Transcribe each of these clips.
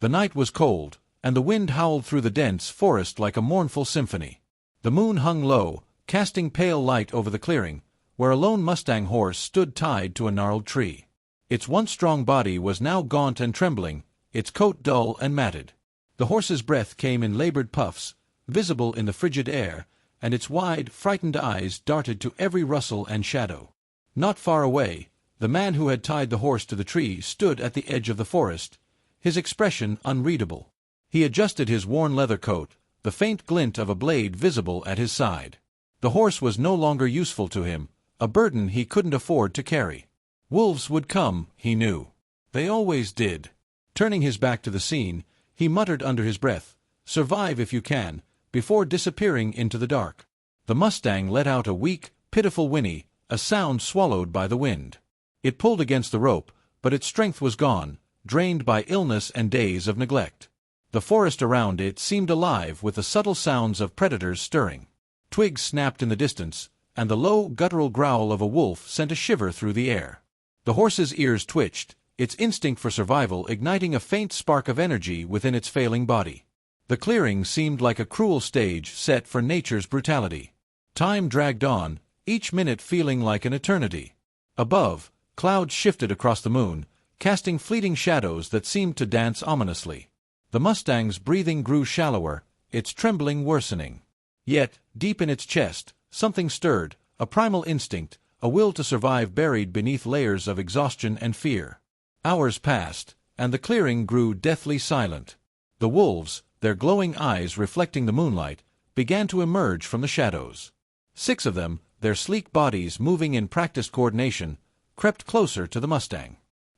The night was cold, and the wind howled through the dense forest like a mournful symphony. The moon hung low, casting pale light over the clearing, where a lone mustang horse stood tied to a gnarled tree. Its once strong body was now gaunt and trembling, its coat dull and matted. The horse's breath came in labored puffs, visible in the frigid air, and its wide, frightened eyes darted to every rustle and shadow. Not far away, the man who had tied the horse to the tree stood at the edge of the forest, his expression unreadable. He adjusted his worn leather coat, the faint glint of a blade visible at his side. The horse was no longer useful to him, a burden he couldn't afford to carry. Wolves would come, he knew. They always did. Turning his back to the scene, he muttered under his breath, "Survive if you can," before disappearing into the dark. The mustang let out a weak, pitiful whinny, a sound swallowed by the wind. It pulled against the rope, but its strength was gone, drained by illness and days of neglect. The forest around it seemed alive with the subtle sounds of predators stirring. Twigs snapped in the distance, and the low, guttural growl of a wolf sent a shiver through the air. The horse's ears twitched, its instinct for survival igniting a faint spark of energy within its failing body. The clearing seemed like a cruel stage set for nature's brutality. Time dragged on, each minute feeling like an eternity. Above, clouds shifted across the moon, casting fleeting shadows that seemed to dance ominously. The mustang's breathing grew shallower, its trembling worsening. Yet, deep in its chest, something stirred, a primal instinct, a will to survive buried beneath layers of exhaustion and fear. Hours passed, and the clearing grew deathly silent. The wolves, their glowing eyes reflecting the moonlight, began to emerge from the shadows. 6 of them, their sleek bodies moving in practiced coordination, crept closer to the mustang.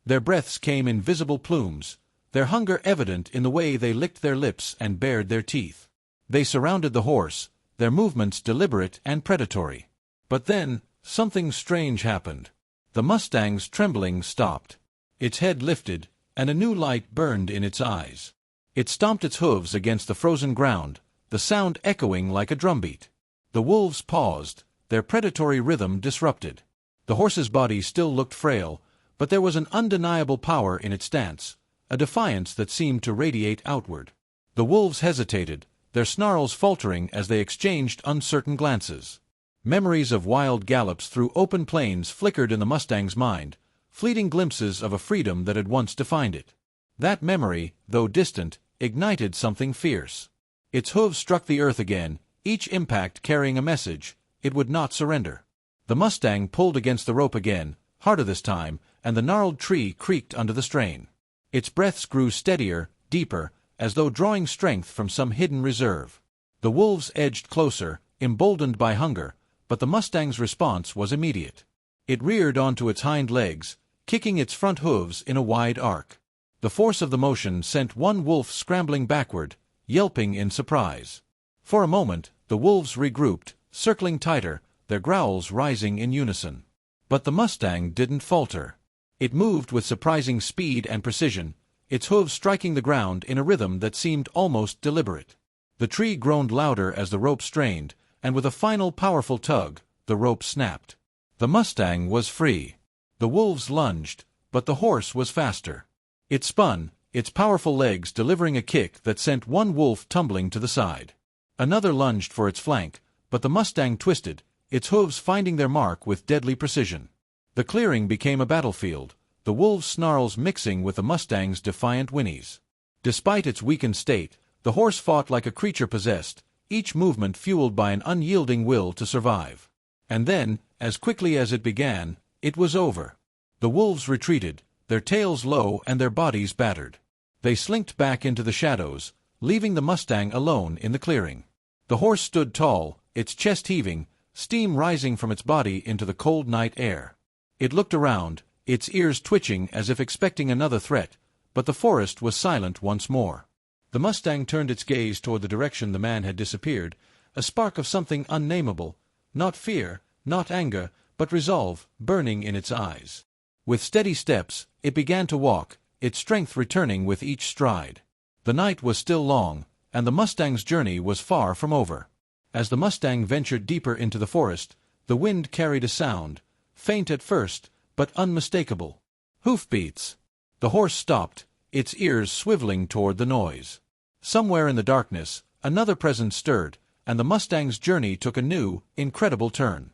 Their breaths came in visible plumes, their hunger evident in the way they licked their lips and bared their teeth. They surrounded the horse, their movements deliberate and predatory. But then, something strange happened. The mustang's trembling stopped. Its head lifted, and a new light burned in its eyes. It stomped its hooves against the frozen ground, the sound echoing like a drumbeat. The wolves paused, their predatory rhythm disrupted. The horse's body still looked frail, but there was an undeniable power in its stance, a defiance that seemed to radiate outward. The wolves hesitated, their snarls faltering as they exchanged uncertain glances. Memories of wild gallops through open plains flickered in the mustang's mind, fleeting glimpses of a freedom that had once defined it. That memory, though distant, ignited something fierce. Its hooves struck the earth again, each impact carrying a message: it would not surrender. The mustang pulled against the rope again, harder this time, and the gnarled tree creaked under the strain. Its breaths grew steadier, deeper, as though drawing strength from some hidden reserve. The wolves edged closer, emboldened by hunger, but the mustang's response was immediate. It reared onto its hind legs, kicking its front hooves in a wide arc. The force of the motion sent one wolf scrambling backward, yelping in surprise. For a moment, the wolves regrouped, circling tighter, their growls rising in unison. But the mustang didn't falter. It moved with surprising speed and precision, its hooves striking the ground in a rhythm that seemed almost deliberate. The tree groaned louder as the rope strained, and with a final powerful tug, the rope snapped. The mustang was free. The wolves lunged, but the horse was faster. It spun, its powerful legs delivering a kick that sent one wolf tumbling to the side. Another lunged for its flank, but the mustang twisted, its hooves finding their mark with deadly precision. The clearing became a battlefield, the wolves' snarls mixing with the mustang's defiant whinnies. Despite its weakened state, the horse fought like a creature possessed, each movement fueled by an unyielding will to survive. And then, as quickly as it began, it was over. The wolves retreated, their tails low and their bodies battered. They slinked back into the shadows, leaving the mustang alone in the clearing. The horse stood tall, its chest heaving, steam rising from its body into the cold night air. It looked around, its ears twitching as if expecting another threat, but the forest was silent once more. The mustang turned its gaze toward the direction the man had disappeared, a spark of something unnameable, not fear, not anger, but resolve, burning in its eyes. With steady steps, it began to walk, its strength returning with each stride. The night was still long, and the mustang's journey was far from over. As the mustang ventured deeper into the forest, the wind carried a sound, faint at first, but unmistakable. Hoofbeats. The horse stopped, its ears swiveling toward the noise. Somewhere in the darkness, another presence stirred, and the Mustang's journey took a new, incredible turn.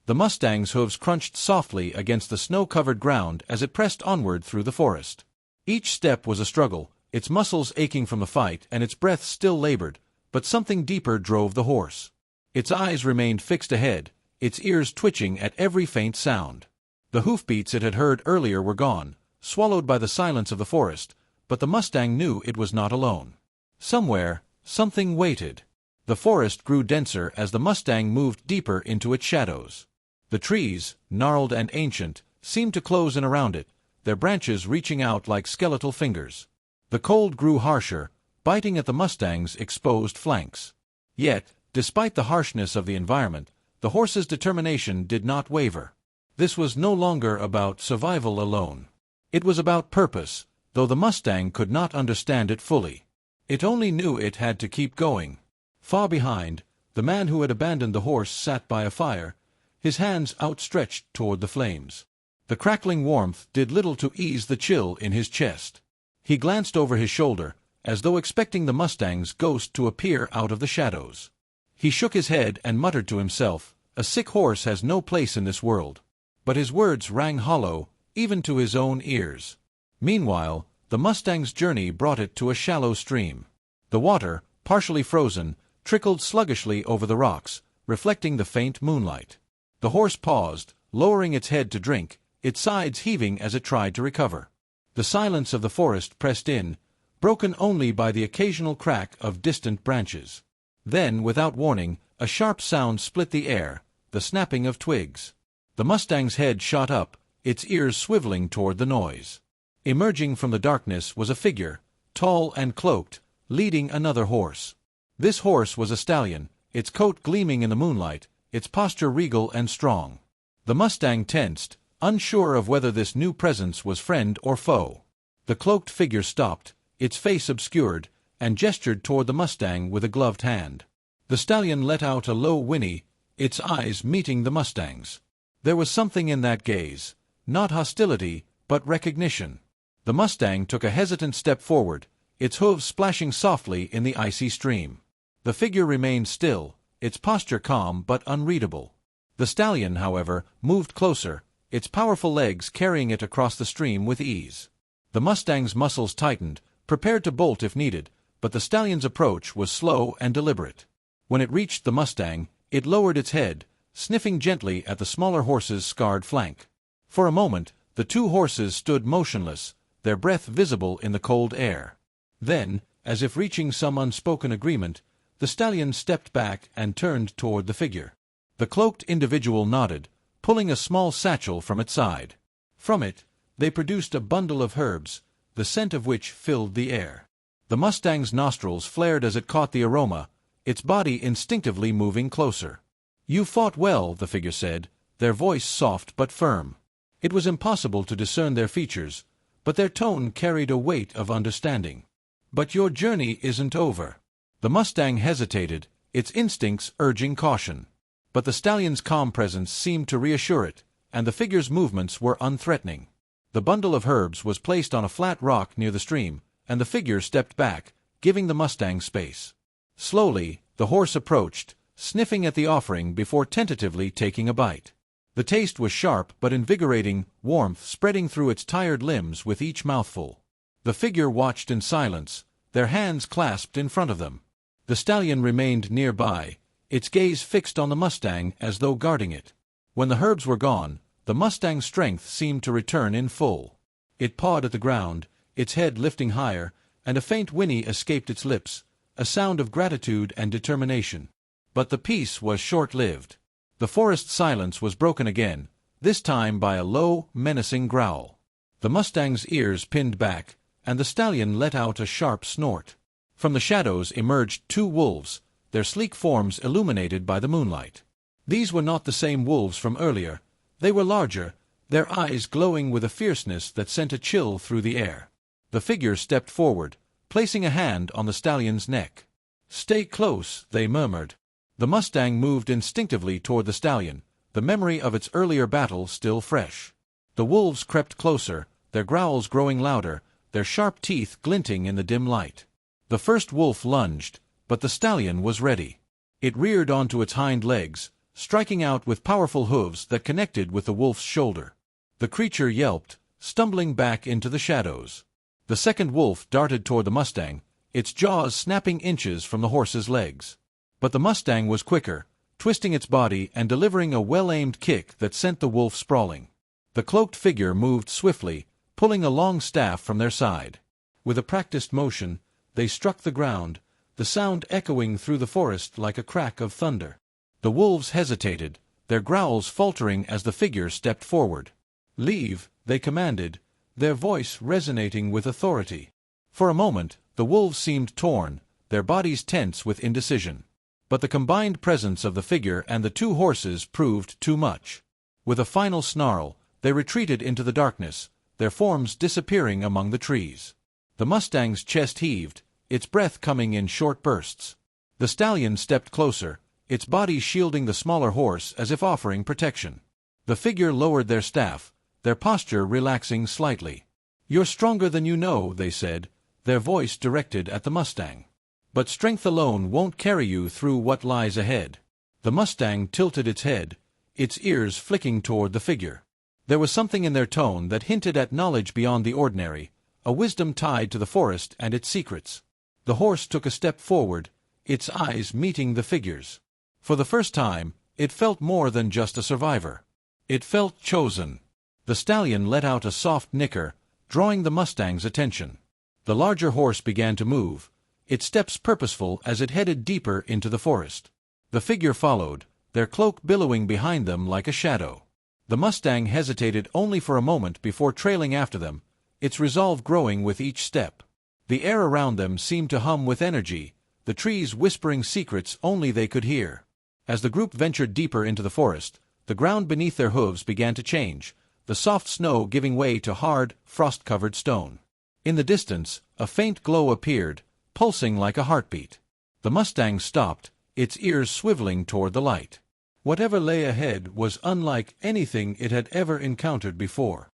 The Mustang's hooves crunched softly against the snow-covered ground as it pressed onward through the forest. Each step was a struggle, its muscles aching from the fight and its breath still labored, but something deeper drove the horse. Its eyes remained fixed ahead, its ears twitching at every faint sound. The hoofbeats it had heard earlier were gone, swallowed by the silence of the forest, but the Mustang knew it was not alone. Somewhere, something waited. The forest grew denser as the Mustang moved deeper into its shadows. The trees, gnarled and ancient, seemed to close in around it, their branches reaching out like skeletal fingers. The cold grew harsher, biting at the Mustang's exposed flanks. Yet, despite the harshness of the environment, the horse's determination did not waver. This was no longer about survival alone. It was about purpose, though the Mustang could not understand it fully. It only knew it had to keep going. Far behind, the man who had abandoned the horse sat by a fire, his hands outstretched toward the flames. The crackling warmth did little to ease the chill in his chest. He glanced over his shoulder, as though expecting the Mustang's ghost to appear out of the shadows. He shook his head and muttered to himself, "A sick horse has no place in this world." But his words rang hollow, even to his own ears. Meanwhile, the Mustang's journey brought it to a shallow stream. The water, partially frozen, trickled sluggishly over the rocks, reflecting the faint moonlight. The horse paused, lowering its head to drink, its sides heaving as it tried to recover. The silence of the forest pressed in, broken only by the occasional crack of distant branches. Then, without warning, a sharp sound split the air, the snapping of twigs. The Mustang's head shot up, its ears swiveling toward the noise. Emerging from the darkness was a figure, tall and cloaked, leading another horse. This horse was a stallion, its coat gleaming in the moonlight, its posture regal and strong. The Mustang tensed, unsure of whether this new presence was friend or foe. The cloaked figure stopped, its face obscured, and gestured toward the Mustang with a gloved hand. The stallion let out a low whinny, its eyes meeting the Mustang's. There was something in that gaze, not hostility, but recognition. The Mustang took a hesitant step forward, its hooves splashing softly in the icy stream. The figure remained still, its posture calm but unreadable. The stallion, however, moved closer, its powerful legs carrying it across the stream with ease. The Mustang's muscles tightened, prepared to bolt if needed, but the stallion's approach was slow and deliberate. When it reached the Mustang, it lowered its head, sniffing gently at the smaller horse's scarred flank. For a moment, the two horses stood motionless, their breath visible in the cold air. Then, as if reaching some unspoken agreement, the stallion stepped back and turned toward the figure. The cloaked individual nodded, pulling a small satchel from its side. From it, they produced a bundle of herbs, the scent of which filled the air. The Mustang's nostrils flared as it caught the aroma, its body instinctively moving closer. "You fought well," the figure said, their voice soft but firm. It was impossible to discern their features, but their tone carried a weight of understanding. "But your journey isn't over." The Mustang hesitated, its instincts urging caution. But the stallion's calm presence seemed to reassure it, and the figure's movements were unthreatening. The bundle of herbs was placed on a flat rock near the stream, and the figure stepped back, giving the Mustang space. Slowly, the horse approached, sniffing at the offering before tentatively taking a bite. The taste was sharp but invigorating, warmth spreading through its tired limbs with each mouthful. The figure watched in silence, their hands clasped in front of them. The stallion remained nearby, its gaze fixed on the Mustang as though guarding it. When the herbs were gone, the Mustang's strength seemed to return in full. It pawed at the ground, its head lifting higher, and a faint whinny escaped its lips, a sound of gratitude and determination. But the peace was short-lived. The forest silence was broken again, this time by a low, menacing growl. The Mustang's ears pinned back, and the stallion let out a sharp snort. From the shadows emerged two wolves, their sleek forms illuminated by the moonlight. These were not the same wolves from earlier. They were larger, their eyes glowing with a fierceness that sent a chill through the air. The figure stepped forward, placing a hand on the stallion's neck. "Stay close," they murmured. The Mustang moved instinctively toward the stallion, the memory of its earlier battle still fresh. The wolves crept closer, their growls growing louder, their sharp teeth glinting in the dim light. The first wolf lunged, but the stallion was ready. It reared onto its hind legs, striking out with powerful hooves that connected with the wolf's shoulder. The creature yelped, stumbling back into the shadows. The second wolf darted toward the Mustang, its jaws snapping inches from the horse's legs. But the Mustang was quicker, twisting its body and delivering a well-aimed kick that sent the wolf sprawling. The cloaked figure moved swiftly, pulling a long staff from their side. With a practiced motion, they struck the ground, the sound echoing through the forest like a crack of thunder. The wolves hesitated, their growls faltering as the figure stepped forward. "Leave," they commanded, their voice resonating with authority. For a moment, the wolves seemed torn, their bodies tense with indecision. But the combined presence of the figure and the two horses proved too much. With a final snarl, they retreated into the darkness, their forms disappearing among the trees. The Mustang's chest heaved, its breath coming in short bursts. The stallion stepped closer, its body shielding the smaller horse as if offering protection. The figure lowered their staff, their posture relaxing slightly. "You're stronger than you know," they said, their voice directed at the Mustang. "But strength alone won't carry you through what lies ahead." The Mustang tilted its head, its ears flicking toward the figure. There was something in their tone that hinted at knowledge beyond the ordinary, a wisdom tied to the forest and its secrets. The horse took a step forward, its eyes meeting the figure's. For the first time, it felt more than just a survivor. It felt chosen. The stallion let out a soft nicker, drawing the Mustang's attention. The larger horse began to move, its steps purposeful as it headed deeper into the forest. The figure followed, their cloak billowing behind them like a shadow. The Mustang hesitated only for a moment before trailing after them, its resolve growing with each step. The air around them seemed to hum with energy, the trees whispering secrets only they could hear. As the group ventured deeper into the forest, the ground beneath their hooves began to change, the soft snow giving way to hard, frost-covered stone. In the distance, a faint glow appeared, pulsing like a heartbeat. The Mustang stopped, its ears swiveling toward the light. Whatever lay ahead was unlike anything it had ever encountered before.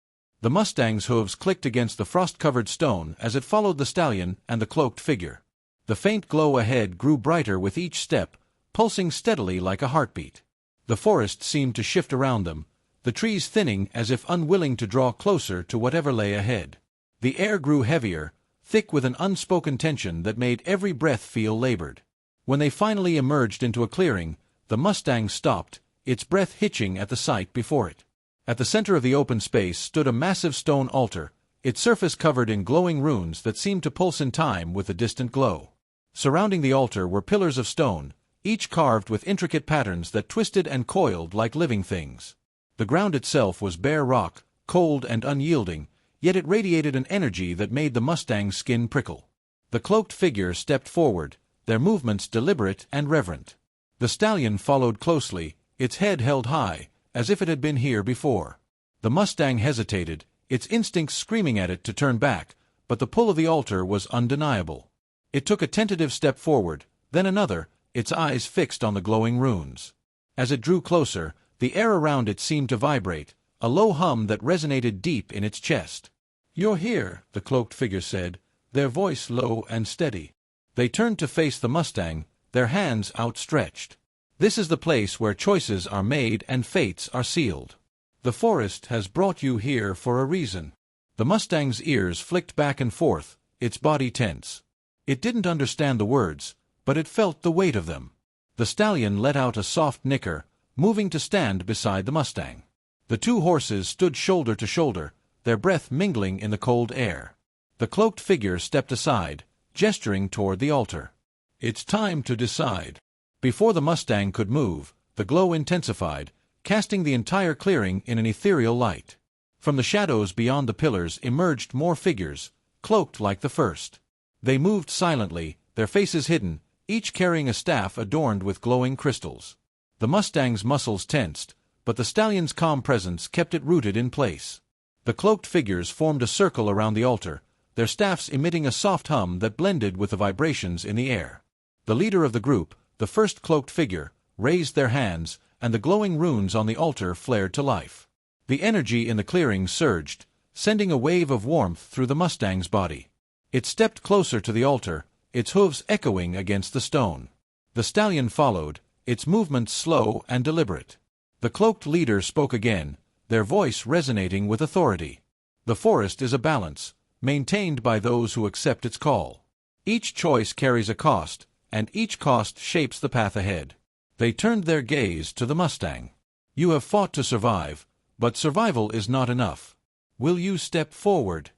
The Mustang's hooves clicked against the frost-covered stone as it followed the stallion and the cloaked figure. The faint glow ahead grew brighter with each step, pulsing steadily like a heartbeat. The forest seemed to shift around them, the trees thinning as if unwilling to draw closer to whatever lay ahead. The air grew heavier, thick with an unspoken tension that made every breath feel labored. When they finally emerged into a clearing, the Mustang stopped, its breath hitching at the sight before it. At the center of the open space stood a massive stone altar, its surface covered in glowing runes that seemed to pulse in time with the distant glow. Surrounding the altar were pillars of stone, each carved with intricate patterns that twisted and coiled like living things. The ground itself was bare rock, cold and unyielding, yet it radiated an energy that made the Mustang's skin prickle. The cloaked figure stepped forward, their movements deliberate and reverent. The stallion followed closely, its head held high, as if it had been here before. The Mustang hesitated, its instincts screaming at it to turn back, but the pull of the altar was undeniable. It took a tentative step forward, then another, its eyes fixed on the glowing runes. As it drew closer, the air around it seemed to vibrate, a low hum that resonated deep in its chest. "You're here," the cloaked figure said, their voice low and steady. They turned to face the Mustang, their hands outstretched. "This is the place where choices are made and fates are sealed. The forest has brought you here for a reason." The Mustang's ears flicked back and forth, its body tense. It didn't understand the words, but it felt the weight of them. The stallion let out a soft nicker, moving to stand beside the Mustang. The two horses stood shoulder to shoulder, their breath mingling in the cold air. The cloaked figure stepped aside, gesturing toward the altar. "It's time to decide." Before the Mustang could move, the glow intensified, casting the entire clearing in an ethereal light. From the shadows beyond the pillars emerged more figures, cloaked like the first. They moved silently, their faces hidden, each carrying a staff adorned with glowing crystals. The Mustang's muscles tensed, but the stallion's calm presence kept it rooted in place. The cloaked figures formed a circle around the altar, their staffs emitting a soft hum that blended with the vibrations in the air. The leader of the group, the first cloaked figure, raised their hands, and the glowing runes on the altar flared to life. The energy in the clearing surged, sending a wave of warmth through the Mustang's body. It stepped closer to the altar, its hooves echoing against the stone. The stallion followed, its movements slow and deliberate. The cloaked leader spoke again, their voice resonating with authority. The forest is a balance, maintained by those who accept its call. Each choice carries a cost, and each cost shapes the path ahead. They turned their gaze to the Mustang. You have fought to survive, but survival is not enough. Will you step forward?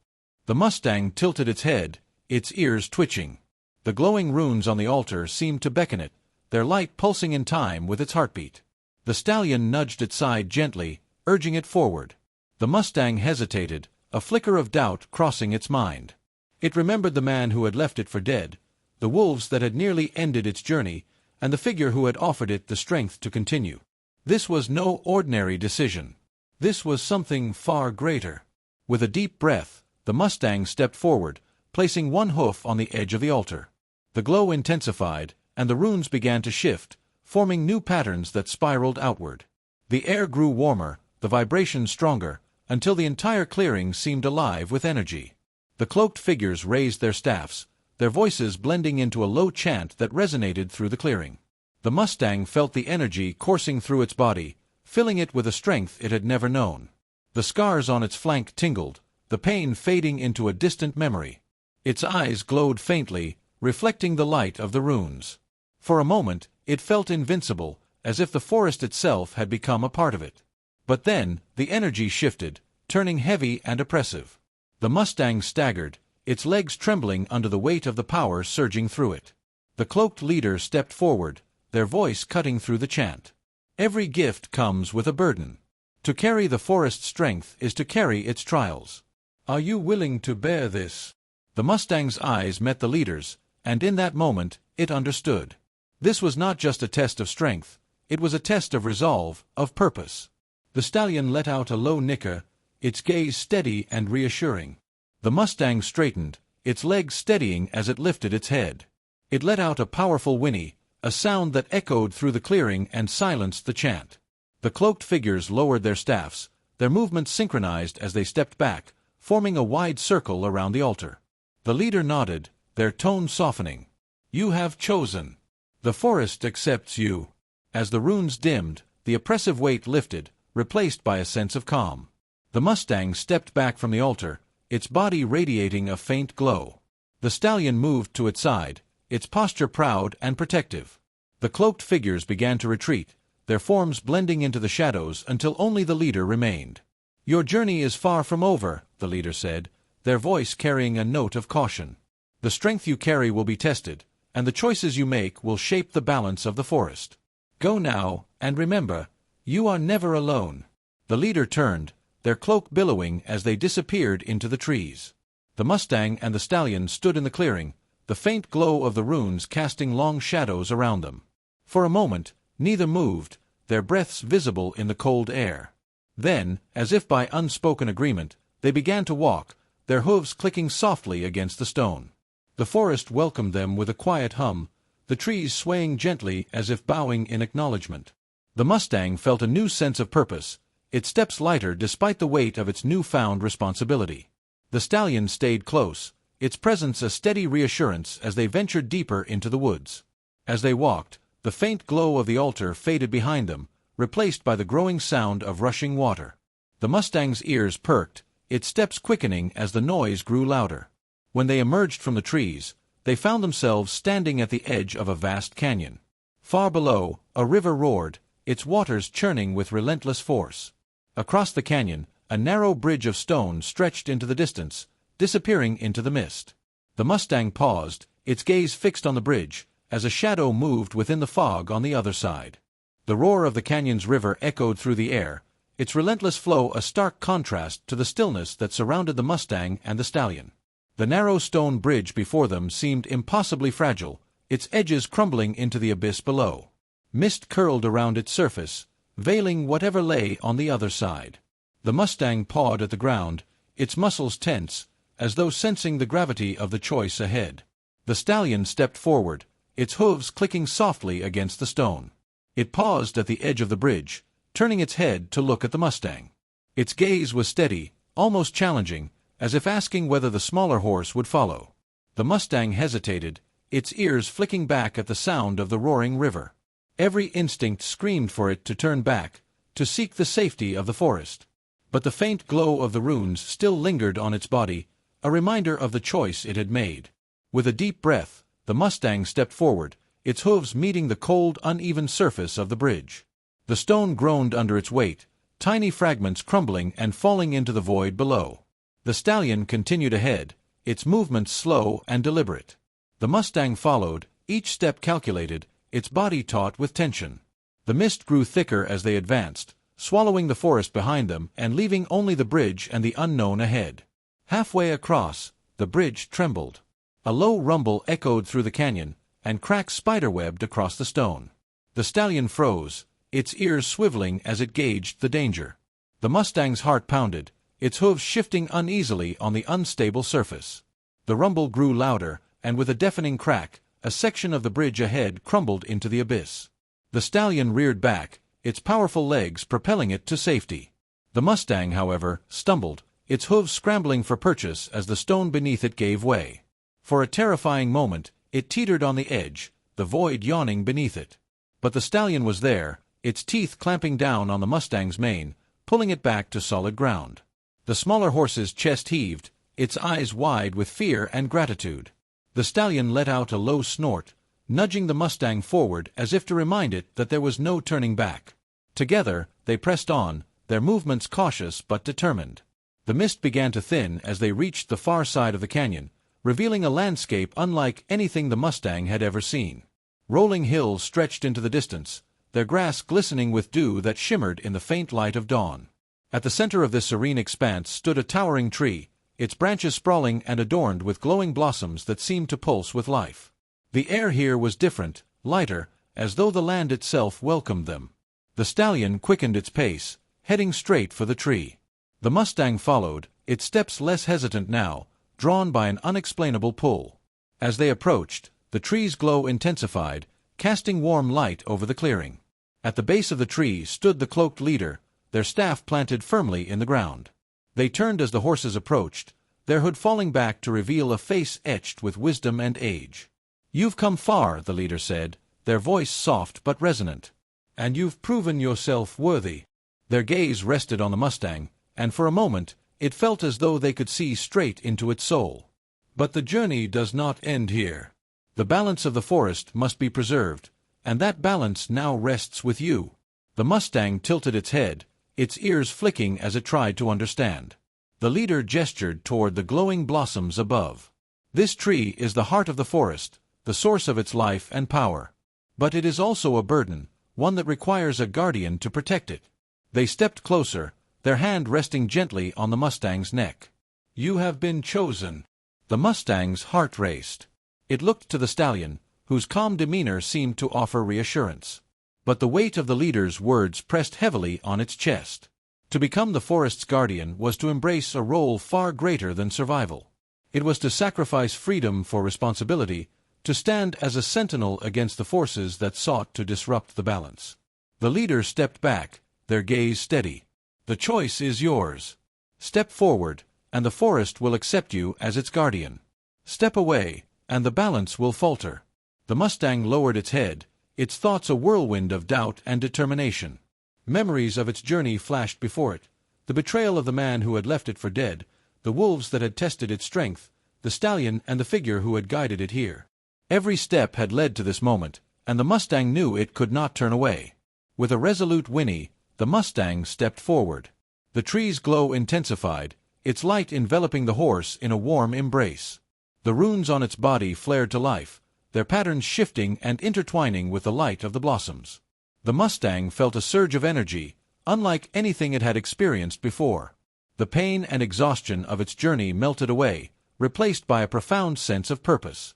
The Mustang tilted its head, its ears twitching. The glowing runes on the altar seemed to beckon it, their light pulsing in time with its heartbeat. The stallion nudged its side gently, urging it forward. The Mustang hesitated, a flicker of doubt crossing its mind. It remembered the man who had left it for dead, the wolves that had nearly ended its journey, and the figure who had offered it the strength to continue. This was no ordinary decision. This was something far greater. With a deep breath, the Mustang stepped forward, placing one hoof on the edge of the altar. The glow intensified, and the runes began to shift, forming new patterns that spiraled outward. The air grew warmer, the vibration stronger, until the entire clearing seemed alive with energy. The cloaked figures raised their staffs, their voices blending into a low chant that resonated through the clearing. The Mustang felt the energy coursing through its body, filling it with a strength it had never known. The scars on its flank tingled, the pain fading into a distant memory. Its eyes glowed faintly, reflecting the light of the runes. For a moment, it felt invincible, as if the forest itself had become a part of it. But then, the energy shifted, turning heavy and oppressive. The Mustang staggered, its legs trembling under the weight of the power surging through it. The cloaked leader stepped forward, their voice cutting through the chant. Every gift comes with a burden. To carry the forest's strength is to carry its trials. Are you willing to bear this? The Mustang's eyes met the leader's, and in that moment, it understood. This was not just a test of strength, it was a test of resolve, of purpose. The stallion let out a low nicker, its gaze steady and reassuring. The Mustang straightened, its legs steadying as it lifted its head. It let out a powerful whinny, a sound that echoed through the clearing and silenced the chant. The cloaked figures lowered their staffs, their movements synchronized as they stepped back, forming a wide circle around the altar. The leader nodded, their tone softening. You have chosen. The forest accepts you. As the runes dimmed, the oppressive weight lifted, replaced by a sense of calm. The Mustang stepped back from the altar, its body radiating a faint glow. The stallion moved to its side, its posture proud and protective. The cloaked figures began to retreat, their forms blending into the shadows until only the leader remained. Your journey is far from over, the leader said, their voice carrying a note of caution. The strength you carry will be tested, and the choices you make will shape the balance of the forest. Go now, and remember, you are never alone. The leader turned, their cloak billowing as they disappeared into the trees. The Mustang and the stallion stood in the clearing, the faint glow of the runes casting long shadows around them. For a moment, neither moved, their breaths visible in the cold air. Then, as if by unspoken agreement, they began to walk, their hooves clicking softly against the stone. The forest welcomed them with a quiet hum, the trees swaying gently as if bowing in acknowledgement. The Mustang felt a new sense of purpose, its steps lighter despite the weight of its newfound responsibility. The stallion stayed close, its presence a steady reassurance as they ventured deeper into the woods. As they walked, the faint glow of the altar faded behind them, replaced by the growing sound of rushing water. The Mustang's ears perked, its steps quickening as the noise grew louder. When they emerged from the trees, they found themselves standing at the edge of a vast canyon. Far below, a river roared, its waters churning with relentless force. Across the canyon, a narrow bridge of stone stretched into the distance, disappearing into the mist. The Mustang paused, its gaze fixed on the bridge, as a shadow moved within the fog on the other side. The roar of the canyon's river echoed through the air, its relentless flow a stark contrast to the stillness that surrounded the Mustang and the stallion. The narrow stone bridge before them seemed impossibly fragile, its edges crumbling into the abyss below. Mist curled around its surface, veiling whatever lay on the other side. The Mustang pawed at the ground, its muscles tense, as though sensing the gravity of the choice ahead. The stallion stepped forward, its hooves clicking softly against the stone. It paused at the edge of the bridge, turning its head to look at the Mustang. Its gaze was steady, almost challenging, as if asking whether the smaller horse would follow. The mustang hesitated, its ears flicking back at the sound of the roaring river. Every instinct screamed for it to turn back, to seek the safety of the forest. But the faint glow of the runes still lingered on its body, a reminder of the choice it had made. With a deep breath, the mustang stepped forward, its hooves meeting the cold, uneven surface of the bridge. The stone groaned under its weight, tiny fragments crumbling and falling into the void below. The stallion continued ahead, its movements slow and deliberate. The mustang followed, each step calculated, its body taut with tension. The mist grew thicker as they advanced, swallowing the forest behind them and leaving only the bridge and the unknown ahead. Halfway across, the bridge trembled. A low rumble echoed through the canyon, and cracks spiderwebbed across the stone. The stallion froze, its ears swiveling as it gauged the danger. The mustang's heart pounded, its hooves shifting uneasily on the unstable surface. The rumble grew louder, and with a deafening crack, a section of the bridge ahead crumbled into the abyss. The stallion reared back, its powerful legs propelling it to safety. The mustang, however, stumbled, its hooves scrambling for purchase as the stone beneath it gave way. For a terrifying moment, it teetered on the edge, the void yawning beneath it. But the stallion was there, its teeth clamping down on the mustang's mane, pulling it back to solid ground. The smaller horse's chest heaved, its eyes wide with fear and gratitude. The stallion let out a low snort, nudging the mustang forward as if to remind it that there was no turning back. Together, they pressed on, their movements cautious but determined. The mist began to thin as they reached the far side of the canyon, revealing a landscape unlike anything the mustang had ever seen. Rolling hills stretched into the distance, their grass glistening with dew that shimmered in the faint light of dawn. At the center of this serene expanse stood a towering tree, its branches sprawling and adorned with glowing blossoms that seemed to pulse with life. The air here was different, lighter, as though the land itself welcomed them. The stallion quickened its pace, heading straight for the tree. The mustang followed, its steps less hesitant now, drawn by an unexplainable pull. As they approached, the tree's glow intensified, casting warm light over the clearing. At the base of the tree stood the cloaked leader, their staff planted firmly in the ground. They turned as the horses approached, their hood falling back to reveal a face etched with wisdom and age. "You've come far," the leader said, their voice soft but resonant. "And you've proven yourself worthy." Their gaze rested on the mustang, and for a moment, it felt as though they could see straight into its soul. "But the journey does not end here. The balance of the forest must be preserved, and that balance now rests with you." The mustang tilted its head, its ears flicking as it tried to understand. The leader gestured toward the glowing blossoms above. "This tree is the heart of the forest, the source of its life and power. But it is also a burden, one that requires a guardian to protect it." They stepped closer, their hand resting gently on the mustang's neck. "You have been chosen." The mustang's heart raced. It looked to the stallion, whose calm demeanor seemed to offer reassurance. But the weight of the leader's words pressed heavily on its chest. To become the forest's guardian was to embrace a role far greater than survival. It was to sacrifice freedom for responsibility, to stand as a sentinel against the forces that sought to disrupt the balance. The leader stepped back, their gaze steady. "The choice is yours. Step forward, and the forest will accept you as its guardian. Step away, and the balance will falter." The mustang lowered its head, its thoughts a whirlwind of doubt and determination. Memories of its journey flashed before it, the betrayal of the man who had left it for dead, the wolves that had tested its strength, the stallion and the figure who had guided it here. Every step had led to this moment, and the mustang knew it could not turn away. With a resolute whinny, the mustang stepped forward. The tree's glow intensified, its light enveloping the horse in a warm embrace. The runes on its body flared to life, their patterns shifting and intertwining with the light of the blossoms. The mustang felt a surge of energy, unlike anything it had experienced before. The pain and exhaustion of its journey melted away, replaced by a profound sense of purpose.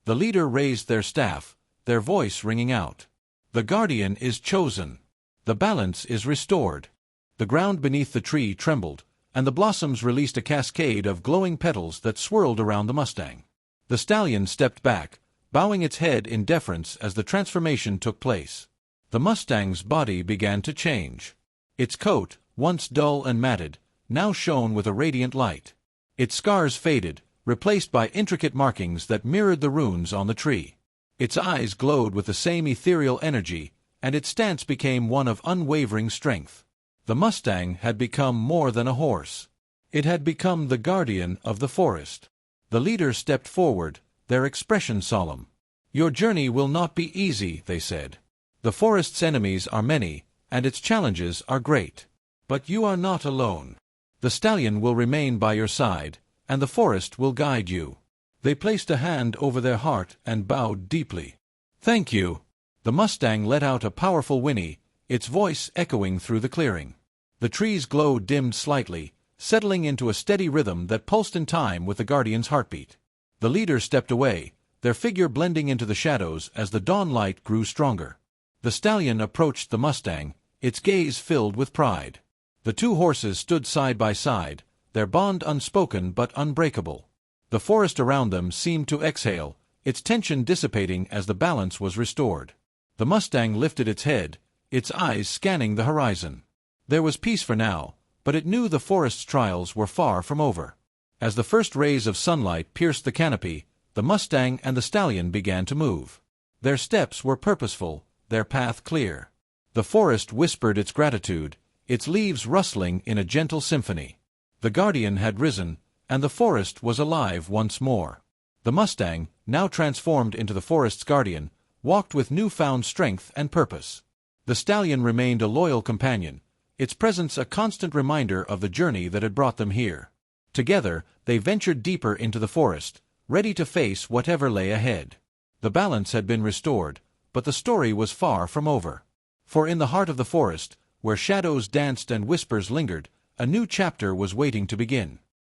The leader raised their staff, their voice ringing out. "The guardian is chosen. The balance is restored." The ground beneath the tree trembled, and the blossoms released a cascade of glowing petals that swirled around the mustang. The stallion stepped back, bowing its head in deference as the transformation took place. The mustang's body began to change. Its coat, once dull and matted, now shone with a radiant light. Its scars faded, replaced by intricate markings that mirrored the runes on the tree. Its eyes glowed with the same ethereal energy, and its stance became one of unwavering strength. The Mustang had become more than a horse. It had become the guardian of the forest. The leaders stepped forward, their expression solemn. "Your journey will not be easy," they said. "The forest's enemies are many, and its challenges are great. But you are not alone. The stallion will remain by your side, and the forest will guide you." They placed a hand over their heart and bowed deeply. "Thank you." The Mustang let out a powerful whinny, its voice echoing through the clearing. The tree's glow dimmed slightly, settling into a steady rhythm that pulsed in time with the guardian's heartbeat. The leaders stepped away, their figure blending into the shadows as the dawn light grew stronger. The stallion approached the Mustang, its gaze filled with pride. The two horses stood side by side, their bond unspoken but unbreakable. The forest around them seemed to exhale, its tension dissipating as the balance was restored. The Mustang lifted its head, its eyes scanning the horizon. There was peace for now, but it knew the forest's trials were far from over. As the first rays of sunlight pierced the canopy, the Mustang and the stallion began to move. Their steps were purposeful, their path clear. The forest whispered its gratitude, its leaves rustling in a gentle symphony. The guardian had risen, and the forest was alive once more. The Mustang, now transformed into the forest's guardian, walked with newfound strength and purpose. The stallion remained a loyal companion, its presence a constant reminder of the journey that had brought them here. Together, they ventured deeper into the forest, ready to face whatever lay ahead. The balance had been restored, but the story was far from over. For in the heart of the forest, where shadows danced and whispers lingered, a new chapter was waiting to begin.